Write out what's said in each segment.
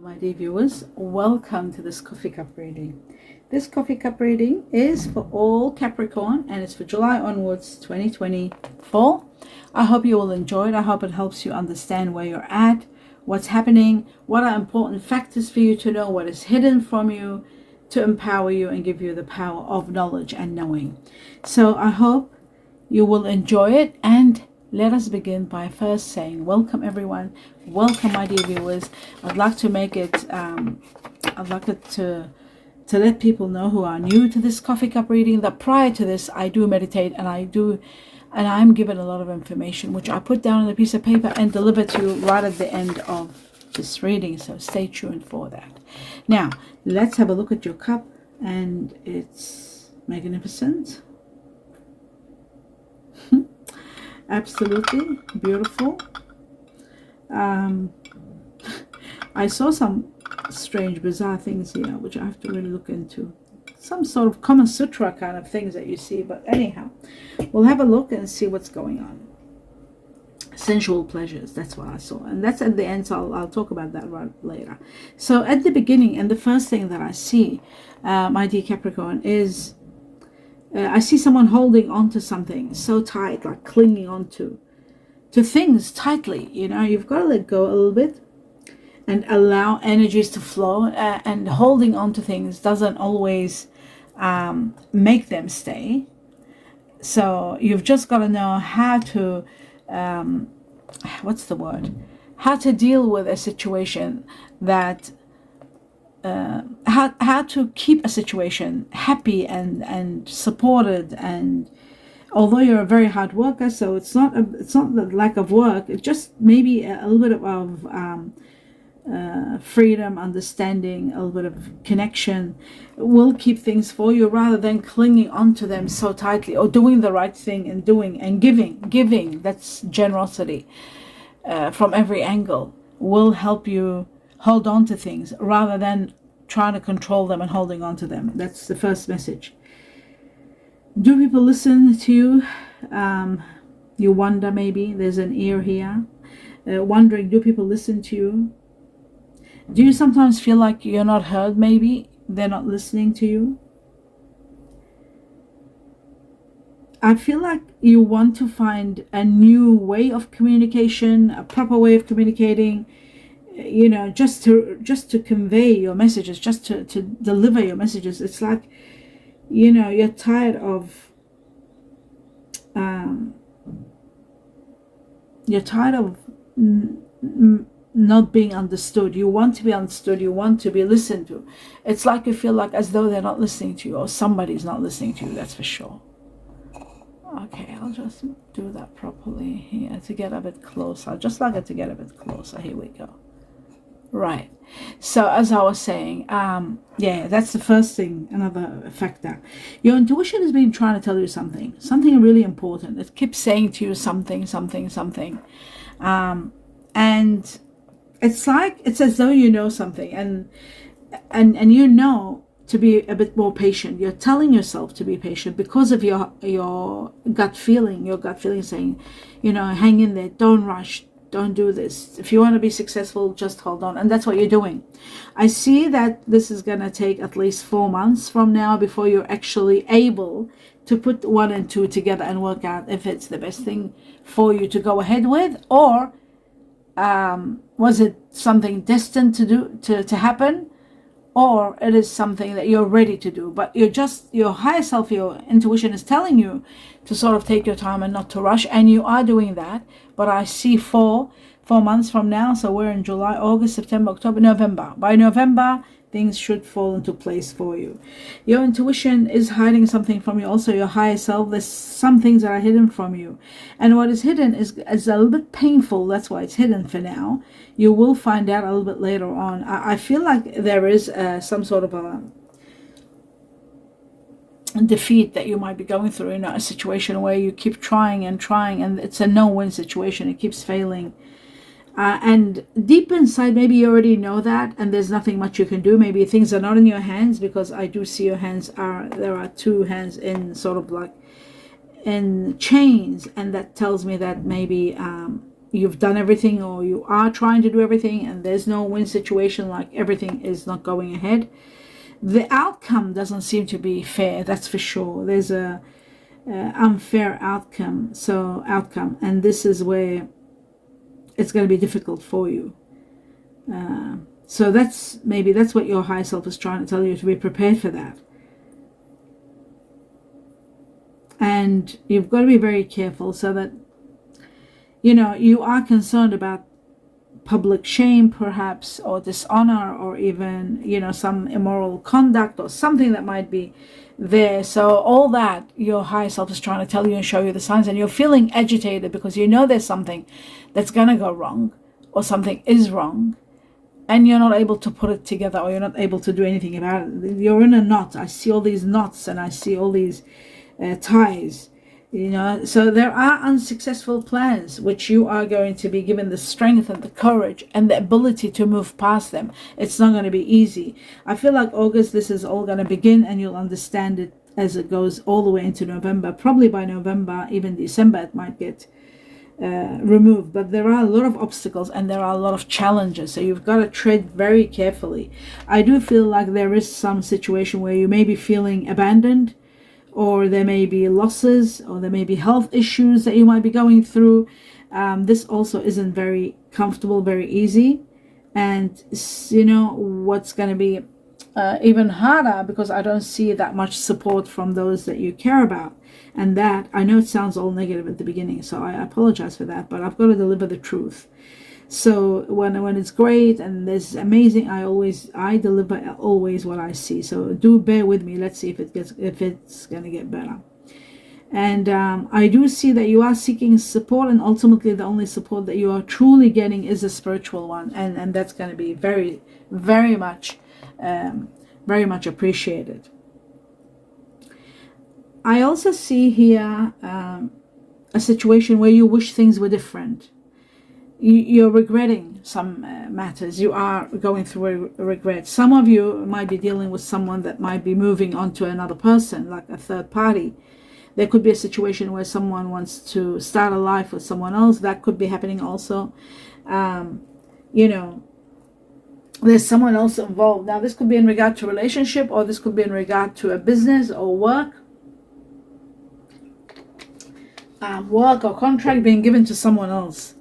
My dear viewers, welcome to this coffee cup reading. This coffee cup reading is for all Capricorn and it's for July onwards 2024. I hope you will enjoy it. I hope it helps you understand where you're at, what's happening, what are important factors for you to know, what is hidden from you, to empower you and give you the power of knowledge and knowing. So I hope you will enjoy it, and let us begin by first saying welcome everyone. Welcome my dear viewers. I'd like to make it to let people know who are new to this coffee cup reading that prior to this I do meditate, and I'm given a lot of information which I put down on a piece of paper and deliver to you right at the end of this reading, so stay tuned for that. Now let's have a look at your cup, and it's magnificent. Absolutely beautiful. I saw some strange bizarre things here which I have to really look into, some sort of Kama Sutra kind of things that you see, but anyhow, we'll have a look and see what's going on. Sensual pleasures, that's what I saw, and that's at the end, so I'll talk about that right later. So at the beginning, and the first thing that I see, my dear Capricorn, is I see someone holding on to something so tight, like clinging on to things tightly. You know, you've got to let go a little bit and allow energies to flow, and holding on to things doesn't always make them stay. So you've just got to know how to how to deal with a situation that how to keep a situation happy and supported. And although you're a very hard worker, so it's not the lack of work, it's just maybe a little bit of freedom, understanding, a little bit of connection will keep things for you, rather than clinging onto them so tightly, or doing the right thing and doing and giving. That's generosity from every angle, will help you hold on to things rather than trying to control them and holding on to them. That's the first message. Do people listen to you? You wonder, maybe there's an ear here, wondering, do people listen to you? Do you sometimes feel like you're not heard? Maybe they're not listening to you. I feel like you want to find a new way of communication, a proper way of communicating, you know, just to convey your messages, just to deliver your messages. It's like, you know, you're tired of not being understood. You want to be understood, you want to be listened to. It's like you feel like as though they're not listening to you, or somebody's not listening to you, that's for sure. Okay, I'll just do that properly here to get a bit closer. I just like it to get a bit closer. Here we go. Right, so as I was saying, yeah, that's the first thing, another factor. Your intuition has been trying to tell you something really important. It keeps saying to you something, and it's like, it's as though you know something, and you know to be a bit more patient. You're telling yourself to be patient because of your gut feeling. Your gut feeling saying, you know, hang in there, don't rush, don't do this. If you want to be successful, just hold on. And that's what you're doing. I see that this is going to take at least 4 months from now before you're actually able to put 1 and 2 together and work out if it's the best thing for you to go ahead with, or was it something destined to happen, or it is something that you're ready to do, but your higher self, your intuition is telling you to sort of take your time and not to rush, and you are doing that. But I see 4 months from now, so we're in July, August, September, October, November. By November, things should fall into place for you. Your intuition is hiding something from you, also your higher self. There's some things that are hidden from you, and what is hidden is a little bit painful. That's why it's hidden for now. You will find out a little bit later on. I feel like there is some sort of a defeat that you might be going through in a situation where you keep trying, and it's a no-win situation. It keeps failing. And deep inside, maybe you already know that, and there's nothing much you can do. Maybe things are not in your hands, because I do see your hands there are 2 hands in sort of like in chains, and that tells me that maybe you've done everything, or you are trying to do everything, and there's no win situation, like everything is not going ahead. The outcome doesn't seem to be fair, that's for sure. There's a unfair outcome, and this is where it's going to be difficult for you. So that's what your higher self is trying to tell you, to be prepared for that. And you've got to be very careful, so that you are concerned about public shame perhaps, or dishonor, or even some immoral conduct or something that might be there. So all that your higher self is trying to tell you and show you the signs, and you're feeling agitated because there's something that's going to go wrong, or something is wrong, and you're not able to put it together, or you're not able to do anything about it. You're in a knot. I see all these knots, and I see all these ties, so there are unsuccessful plans which you are going to be given the strength and the courage and the ability to move past them. It's not going to be easy. I feel like August, this is all going to begin, and you'll understand it as it goes all the way into November. Probably by November, even December, it might get removed. But there are a lot of obstacles, and there are a lot of challenges, so you've got to tread very carefully. I do feel like there is some situation where you may be feeling abandoned, or there may be losses, or there may be health issues that you might be going through. This also isn't very comfortable, very easy. And what's going to be even harder, because I don't see that much support from those that you care about. And that, I know it sounds all negative at the beginning, so I apologize for that, but I've got to deliver the truth. So when it's great and there's amazing, I deliver always what I see. So do bear with me. Let's see if it's gonna get better. And I do see that you are seeking support, and ultimately the only support that you are truly getting is a spiritual one, and that's going to be very, very much appreciated. I also see here a situation where you wish things were different. You're regretting some matters. You are going through a regret. Some of you might be dealing with someone that might be moving on to another person, like a third party. There could be a situation where someone wants to start a life with someone else. That could be happening also. There's someone else involved. Now, this could be in regard to relationship, or this could be in regard to a business or work. Work or contract being given to someone else.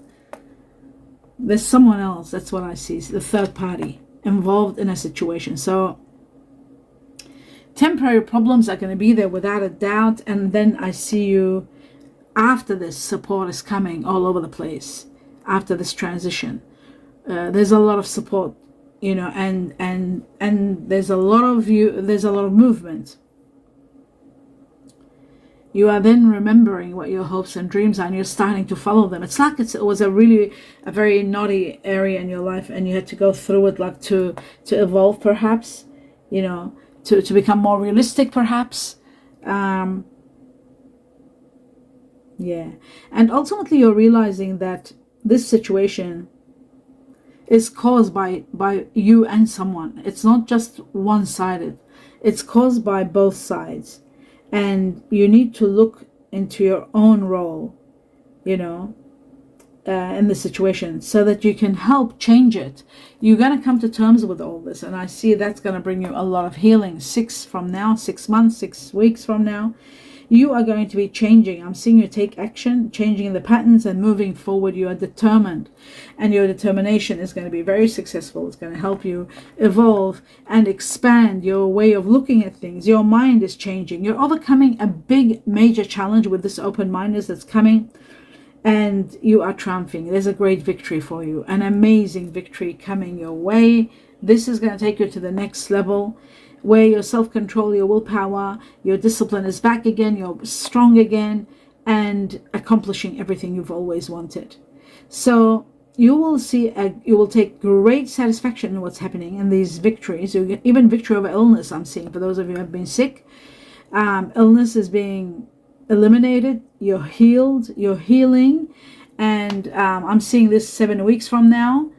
There's someone else, that's what I see, the third party involved in a situation. So temporary problems are going to be there without a doubt, and then I see you after this. Support is coming all over the place after this transition. There's a lot of support, and there's a lot of movement. You are then remembering what your hopes and dreams are, and you're starting to follow them. It's like it was a very naughty area in your life, and you had to go through it, like to evolve perhaps, to become more realistic perhaps. And ultimately you're realizing that this situation is caused by you and someone. It's not just one-sided. It's caused by both sides. And you need to look into your own role, in the situation, so that you can help change it. You're going to come to terms with all this, and I see that's going to bring you a lot of healing. 6 months, 6 weeks from now, you are going to be changing. I'm seeing you take action, changing the patterns and moving forward. You are determined, and your determination is going to be very successful. It's going to help you evolve and expand your way of looking at things. Your mind is changing. You're overcoming a big major challenge with this open-mindedness that's coming, and you are triumphing. There's a great victory for you, an amazing victory coming your way. This is going to take you to the next level, where your self-control, your willpower, your discipline is back again, you're strong again, and accomplishing everything you've always wanted. So you will take great satisfaction in what's happening in these victories. You get even victory over illness, I'm seeing, for those of you who have been sick. Illness is being eliminated, you're healed, you're healing, and I'm seeing this 7 weeks from now,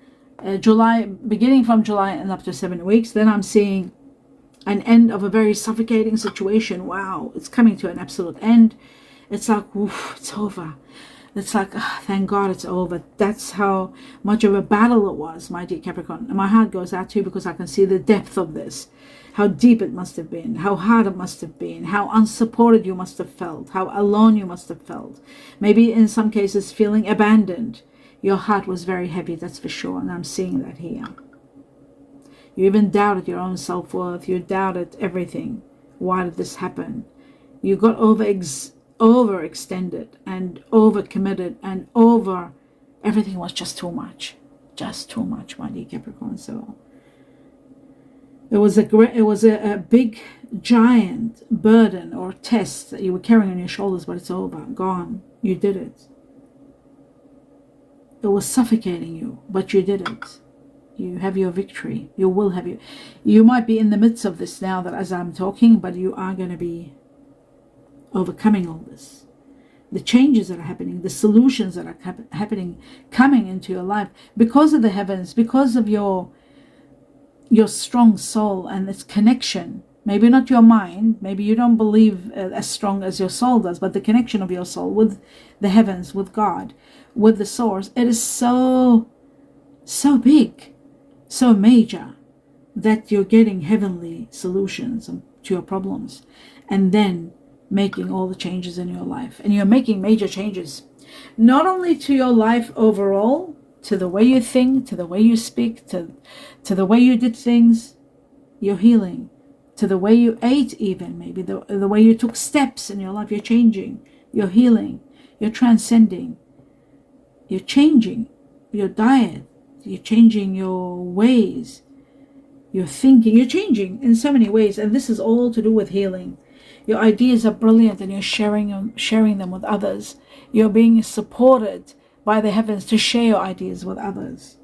beginning from July and up to 7 weeks. Then I'm seeing an end of a very suffocating situation. Wow, it's coming to an absolute end. It's like, oof, it's over. It's like, oh, thank God it's over. That's how much of a battle it was, my dear Capricorn. And my heart goes out to you because I can see the depth of this, how deep it must have been, how hard it must have been, how unsupported you must have felt, how alone you must have felt. Maybe in some cases feeling abandoned. Your heart was very heavy, that's for sure, and I'm seeing that here. You even doubted your own self-worth. You doubted everything. Why did this happen? You got overextended and overcommitted and everything was just too much. Just too much, my dear Capricorn. So it was a big, giant burden or test that you were carrying on your shoulders, but it's over, gone. You did it. It was suffocating you, but you did it. You have your victory. You will have your... You might be in the midst of this now that as I'm talking, but you are going to be overcoming all this. The changes that are happening, the solutions that are happening, coming into your life because of the heavens, because of your strong soul and its connection. Maybe not your mind. Maybe you don't believe as strong as your soul does, but the connection of your soul with the heavens, with God, with the source. It is so big, so major, that you're getting heavenly solutions to your problems and then making all the changes in your life. And you're making major changes, not only to your life overall, to the way you think, to the way you speak, to the way you did things. You're healing. To the way you ate, even maybe the way you took steps in your life. You're changing. You're healing. You're transcending. You're changing your diet. You're changing your ways. You're thinking. You're changing in so many ways. And this is all to do with healing. Your ideas are brilliant and you're sharing them with others. You're being supported by the heavens to share your ideas with others.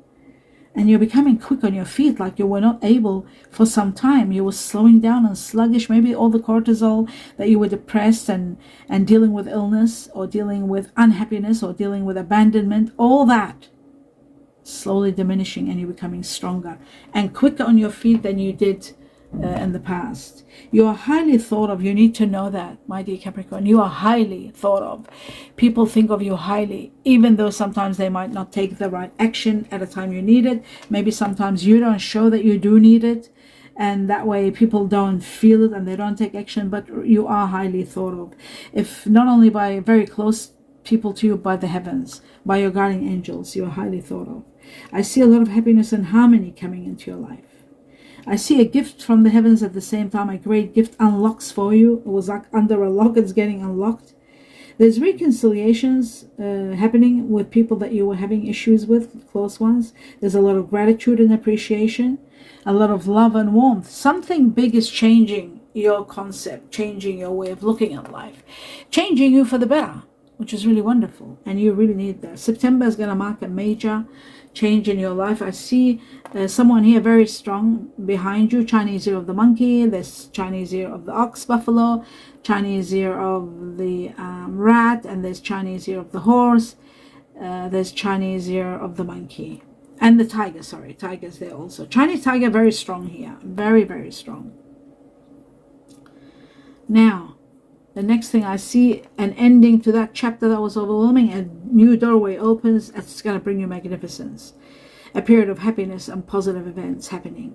And you're becoming quick on your feet like you were not able for some time. You were slowing down and sluggish. Maybe all the cortisol that you were depressed and dealing with illness or dealing with unhappiness or dealing with abandonment, all that slowly diminishing, and you're becoming stronger and quicker on your feet than you did in the past. You are highly thought of. You need to know that, my dear Capricorn. You are highly thought of. People think of you highly, even though sometimes they might not take the right action at a time you need it. Maybe sometimes you don't show that you do need it, and that way people don't feel it and they don't take action, but you are highly thought of. If not only by very close people to you, by the heavens, by your guardian angels, you are highly thought of. I see a lot of happiness and harmony coming into your life. I see a gift from the heavens at the same time. A great gift unlocks for you. It was like under a lock. It's getting unlocked. There's reconciliations happening with people that you were having issues with, close ones. There's a lot of gratitude and appreciation, a lot of love and warmth. Something big is changing your concept, changing your way of looking at life, changing you for the better, which is really wonderful. And you really need that. September is going to mark a major change in your life. I see someone here very strong behind you. Chinese ear of the monkey. There's Chinese ear of the ox, buffalo, Chinese ear of the rat, and there's Chinese ear of the horse. There's Chinese ear of the monkey and the tiger. Sorry, tiger's there also. Chinese tiger, very strong here. Very, very strong. Now, the next thing I see, an ending to that chapter that was overwhelming. A new doorway opens. It's going to bring you magnificence. A period of happiness and positive events happening.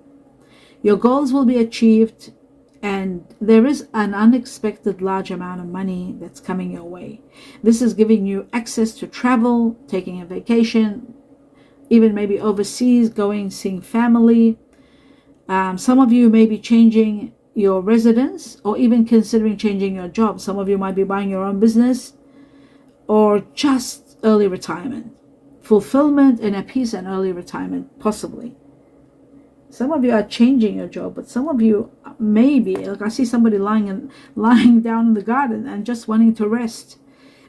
Your goals will be achieved, and there is an unexpected large amount of money that's coming your way. This is giving you access to travel, taking a vacation, even maybe overseas, going, seeing family. Some of you may be changing your residence or even considering changing your job. Some of you might be buying your own business or just early retirement. Fulfillment, inner peace, and early retirement, possibly. Some of you are changing your job, but some of you maybe, like I see somebody lying down in the garden and just wanting to rest.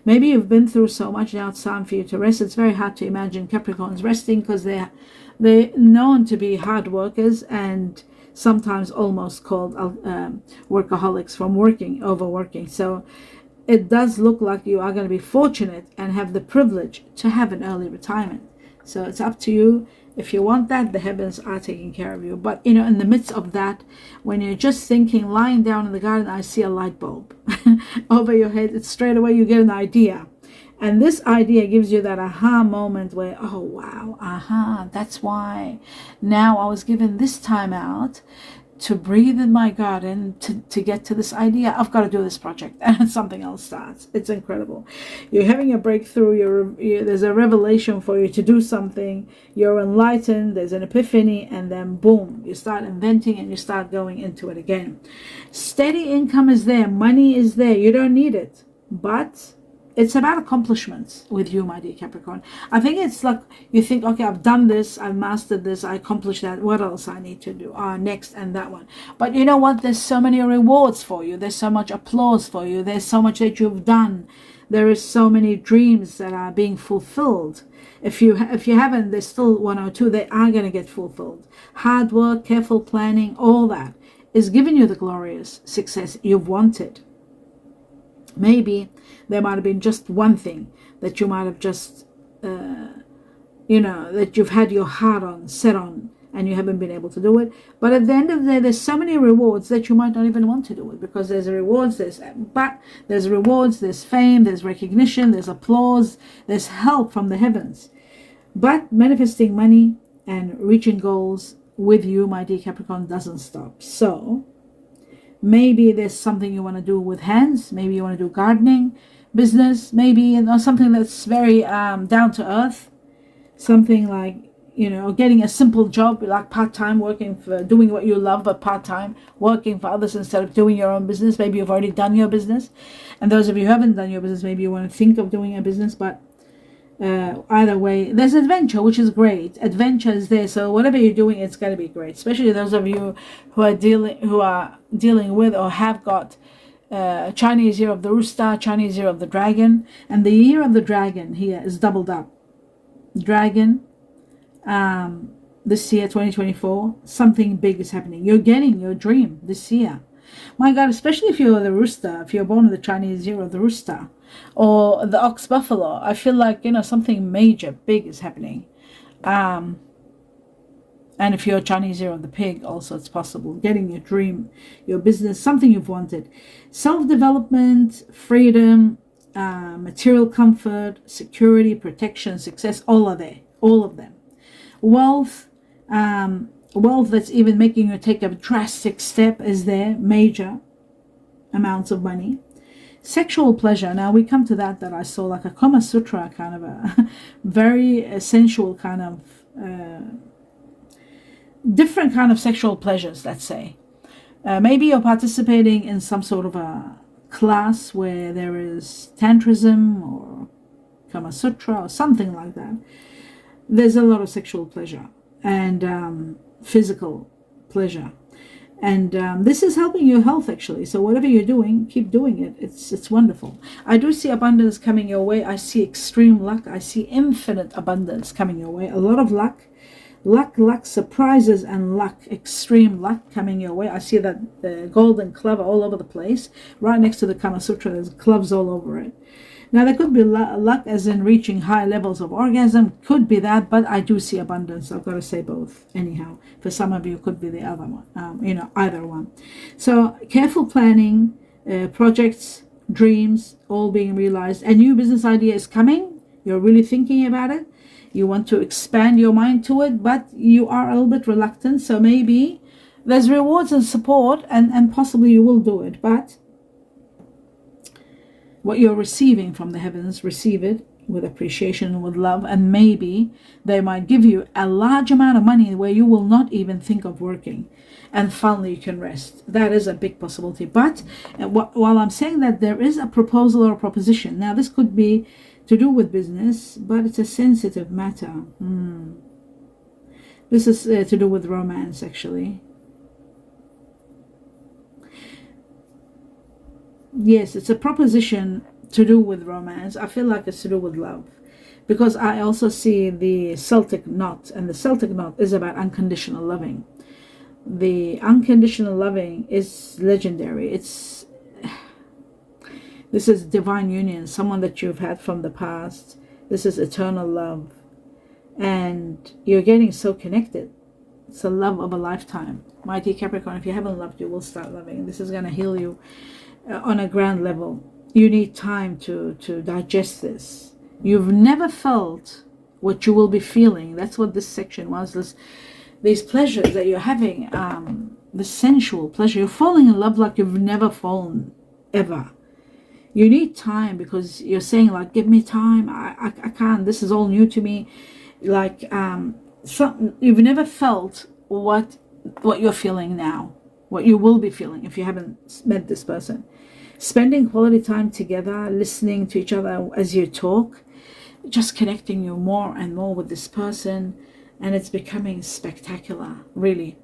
Maybe you've been through so much, now it's time for you to rest. It's very hard to imagine Capricorns resting because they're known to be hard workers and sometimes almost called workaholics from overworking. So it does look like you are going to be fortunate and have the privilege to have an early retirement. So it's up to you. If you want that, the heavens are taking care of you. But, in the midst of that, when you're just thinking, lying down in the garden, I see a light bulb over your head. It's straight away you get an idea. And this idea gives you that aha moment where, oh wow, aha, that's why now I was given this time out to breathe in my garden to get to this idea. I've got to do this project, and something else starts. It's incredible. You're having a breakthrough. There's a revelation for you to do something. You're enlightened. There's an epiphany, and then boom, you start inventing and you start going into it again. Steady income is there. Money is there. You don't need it, but it's about accomplishments with you, my dear Capricorn. I think it's like you think, okay, I've done this, I've mastered this, I accomplished that. What else I need to do? Next, and that one. But you know what? There's so many rewards for you. There's so much applause for you. There's so much that you've done. There is so many dreams that are being fulfilled. If you haven't, there's still one or two. They are going to get fulfilled. Hard work, careful planning, all that is giving you the glorious success you've wanted. Maybe there might have been just one thing that you might have just, that you've had your heart on, set on, and you haven't been able to do it. But at the end of the day, there's so many rewards that you might not even want to do it, because there's rewards, there's rewards, there's fame, there's recognition, there's applause, there's help from the heavens. But manifesting money and reaching goals with you, my dear Capricorn, doesn't stop. So maybe there's something you want to do with hands. Maybe you want to do gardening, business, maybe something that's very down to earth. Something like, getting a simple job, like part-time, doing what you love, but part-time, working for others instead of doing your own business. Maybe you've already done your business. And those of you who haven't done your business, maybe you want to think of doing a business, but either way, there's adventure, which is great. Adventure is there, so whatever you're doing, it's going to be great. Especially those of you who are dealing with or have got Chinese year of the rooster, Chinese year of the dragon, and the year of the dragon here is doubled up. Dragon, this year 2024, something big is happening. You're getting your dream this year. My God, especially if you're the rooster, if you're born in the Chinese year of the rooster, or the ox buffalo, I feel like, something major, big is happening. And if you're Chinese year of the pig, also it's possible. Getting your dream, your business, something you've wanted. Self-development, freedom, material comfort, security, protection, success, all are there. All of them. Wealth, wealth that's even making you take a drastic step is there. Major amounts of money. Sexual pleasure. Now we come to that I saw like a Kama Sutra kind of a very sensual kind of different kind of sexual pleasures, let's say. Maybe you're participating in some sort of a class where there is tantrism or Kama Sutra or something like that. There's a lot of sexual pleasure and physical pleasure. And this is helping your health, actually. So whatever you're doing, keep doing it. It's wonderful. I do see abundance coming your way. I see extreme luck. I see infinite abundance coming your way. A lot of luck, surprises and luck, extreme luck coming your way. I see that the golden club all over the place. Right next to the Kama Sutra, there's clubs all over it. Now, there could be luck as in reaching high levels of orgasm. Could be that, but I do see abundance. I've got to say both. Anyhow, for some of you, could be the other one, either one. So careful planning, projects, dreams, all being realized. A new business idea is coming. You're really thinking about it. You want to expand your mind to it, but you are a little bit reluctant. So maybe there's rewards and support, and possibly you will do it, but what you're receiving from the heavens, receive it with appreciation and with love, and maybe they might give you a large amount of money where you will not even think of working, and finally you can rest. That is a big possibility. But while I'm saying that, there is a proposal or a proposition. Now, this could be to do with business, but it's a sensitive matter. This is to do with romance, actually. Yes, it's a proposition to do with romance. I feel like it's to do with love, because I also see the Celtic knot, and the Celtic knot is about unconditional loving. The unconditional loving is legendary. This is divine union, someone that you've had from the past. This is eternal love, and you're getting so connected. It's a love of a lifetime. My dear Capricorn, if you haven't loved, you will start loving. This is going to heal you on a grand level. you need time to digest this. You've never felt what you will be feeling. That's what this section was. These pleasures that you're having, the sensual pleasure. You're falling in love like you've never fallen ever. You need time because you're saying like, give me time. I can't. This is all new to me. Like you've never felt what you're feeling now, what you will be feeling if you haven't met this person. Spending quality time together, listening to each other as you talk, just connecting you more and more with this person, and it's becoming spectacular, really.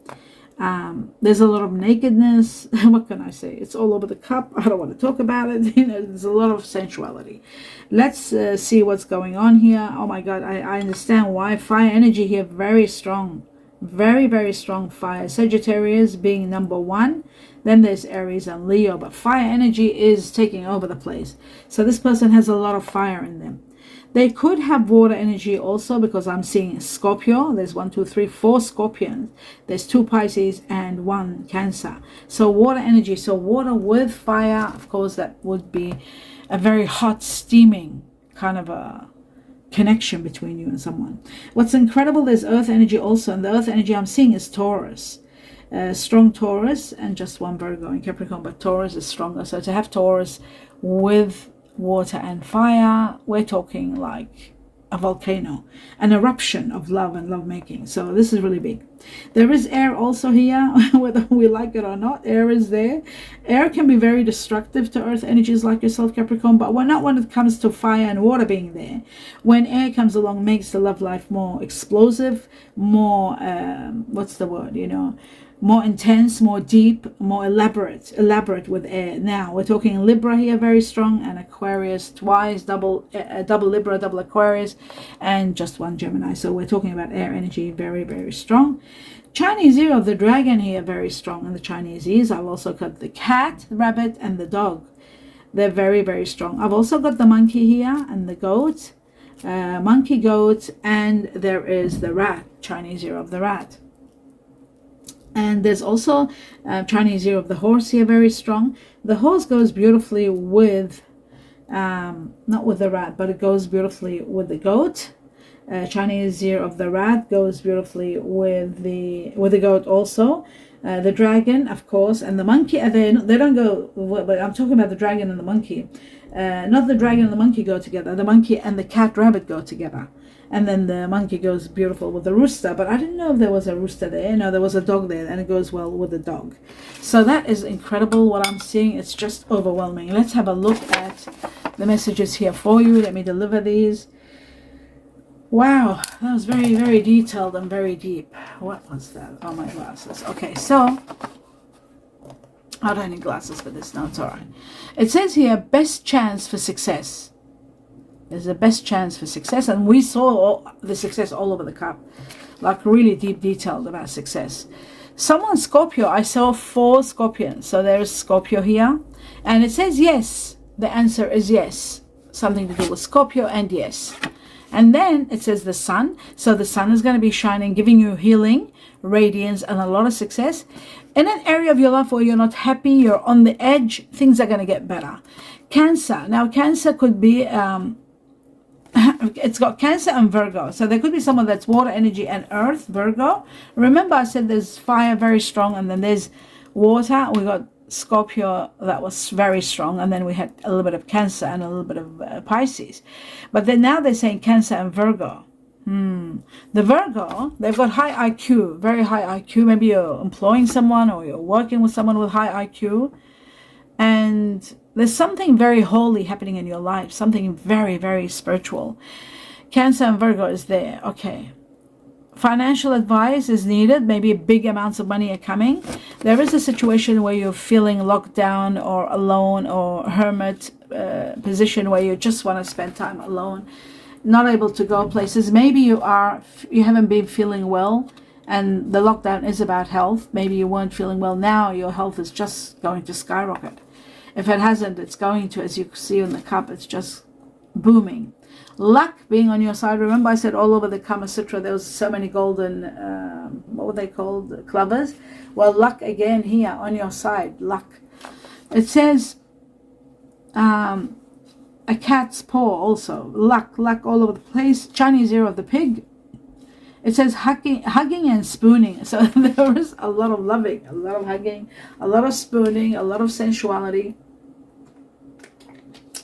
There's a lot of nakedness. What can I say? It's all over the cup. I don't want to talk about it. There's a lot of sensuality. Let's see what's going on here. Oh my God, I understand why. Fire energy here, very strong. Very, very strong fire. Sagittarius being number one. Then there's Aries and Leo. But fire energy is taking over the place. So this person has a lot of fire in them. They could have water energy also, because I'm seeing Scorpio. There's 1, 2, 3, 4 Scorpions. There's 2 Pisces and 1 Cancer. So water energy. So water with fire, of course, that would be a very hot, steaming kind of a connection between you and someone. What's incredible, there's earth energy also. And the earth energy I'm seeing is Taurus. Strong Taurus and just 1 Virgo in Capricorn. But Taurus is stronger. So to have Taurus with water and fire, we're talking like a volcano, an eruption of love and lovemaking. So this is really big. There is air also here, whether we like it or not. Air is there. Air can be very destructive to earth energies like yourself, Capricorn, but not when it comes to fire and water being there. When air comes along, makes the love life more explosive, more what's the word, more intense, more deep, more elaborate with air. Now we're talking Libra here, very strong, and Aquarius twice, double Libra, double Aquarius, and just 1 Gemini. So we're talking about air energy, very, very strong. Chinese ear of the dragon here, very strong in the Chinese ears. I've also got the cat, the rabbit, and the dog. They're very, very strong. I've also got the monkey here and the goat, monkey, goat, and there is the rat, Chinese ear of the rat. And there's also Chinese ear of the horse here, very strong. The horse goes beautifully with, not with the rat, but it goes beautifully with the goat. Chinese ear of the rat goes beautifully with the goat also. The dragon, of course, and the monkey. They don't go, but I'm talking about the dragon and the monkey. Not the dragon and the monkey go together. The monkey and the cat rabbit go together. And then the monkey goes beautiful with the rooster. But I didn't know if there was a rooster there. No, there was a dog there, and it goes well with the dog. So that is incredible what I'm seeing. It's just overwhelming. Let's have a look at the messages here for you. Let me deliver these. Wow, that was very, very detailed and very deep. What was that? Oh, my glasses. Okay, so I don't need glasses for this. No, it's all right. It says here, best chance for success. There's the best chance for success, and we saw the success all over the cup, like really deep detailed about success. Someone Scorpio, I saw 4 Scorpions, so there's Scorpio here, and it says yes. The answer is yes, something to do with Scorpio and yes. And then it says the sun, so the sun is going to be shining, giving you healing, radiance, and a lot of success. In an area of your life where you're not happy, you're on the edge, things are going to get better. Cancer, now Cancer could be it's got Cancer and Virgo, so there could be someone that's water energy and earth, Virgo. Remember I said there's fire very strong, and then there's water. We got Scorpio that was very strong, and then we had a little bit of Cancer and a little bit of Pisces. But then now they're saying Cancer and Virgo. The Virgo, they've got high IQ, very high IQ. Maybe you're employing someone or you're working with someone with high IQ, and there's something very holy happening in your life, something very, very spiritual. Cancer and Virgo is there. Okay. Financial advice is needed. Maybe big amounts of money are coming. There is a situation where you're feeling locked down or alone, or hermit position where you just want to spend time alone, not able to go places. Maybe you haven't been feeling well, and the lockdown is about health. Maybe you weren't feeling well. Now your health is just going to skyrocket. If it hasn't, it's going to, as you see in the cup, it's just booming. Luck being on your side. Remember I said all over the Kama Sutra there was so many golden, what were they called, clovers? Well, luck again here on your side, luck. It says a cat's paw also. Luck all over the place. Chinese ear of the pig. It says hugging and spooning. So there is a lot of loving, a lot of hugging, a lot of spooning, a lot of sensuality.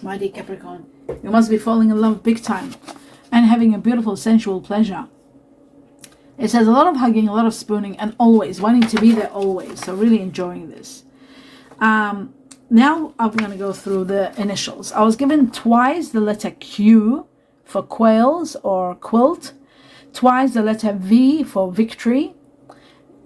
My dear Capricorn, you must be falling in love big time and having a beautiful sensual pleasure. It says a lot of hugging, a lot of spooning, and always wanting to be there always. So really enjoying this. Now I'm going to go through the initials. I was given twice the letter Q for quails or quilt, twice the letter V for victory,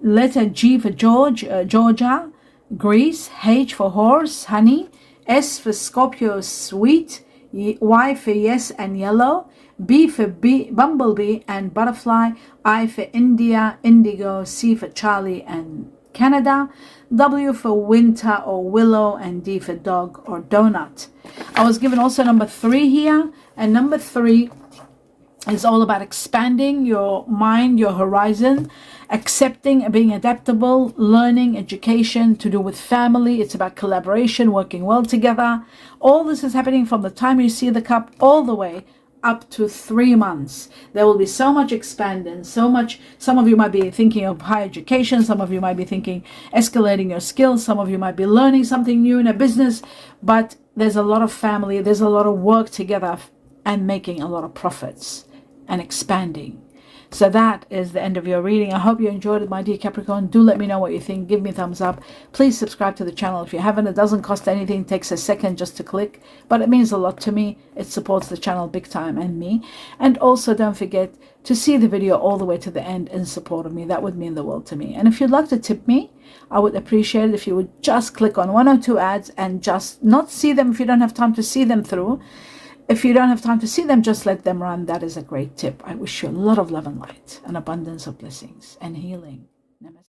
letter G for Georgia, Greece, H for horse, honey, S for Scorpio, sweet, Y for yes and yellow, B for bumblebee and butterfly, I for India, indigo, C for Charlie and Canada, W for winter or willow, and D for dog or donut. I was given also number 3 here, and number 3 is all about expanding your mind, your horizon, accepting, being adaptable, learning, education, to do with family. It's about collaboration, working well together. All this is happening from the time you see the cup all the way up to 3 months. There will be so much expanding, so much. Some of you might be thinking of higher education. Some of you might be thinking escalating your skills. Some of you might be learning something new in a business. But there's a lot of family. There's a lot of work together and making a lot of profits and expanding. So that is the end of your reading. I hope you enjoyed it, my dear Capricorn. Do let me know what you think. Give me a thumbs up. Please subscribe to the channel if you haven't. It doesn't cost anything. It takes a second just to click, but it means a lot to me. It supports the channel big time and me. And also don't forget to see the video all the way to the end in support of me. That would mean the world to me. And if you'd like to tip me, I would appreciate it if you would just click on 1 or 2 ads and just not see them if you don't have time to see them through. If you don't have time to see them, just let them run. That is a great tip. I wish you a lot of love and light and abundance of blessings and healing. Namaste.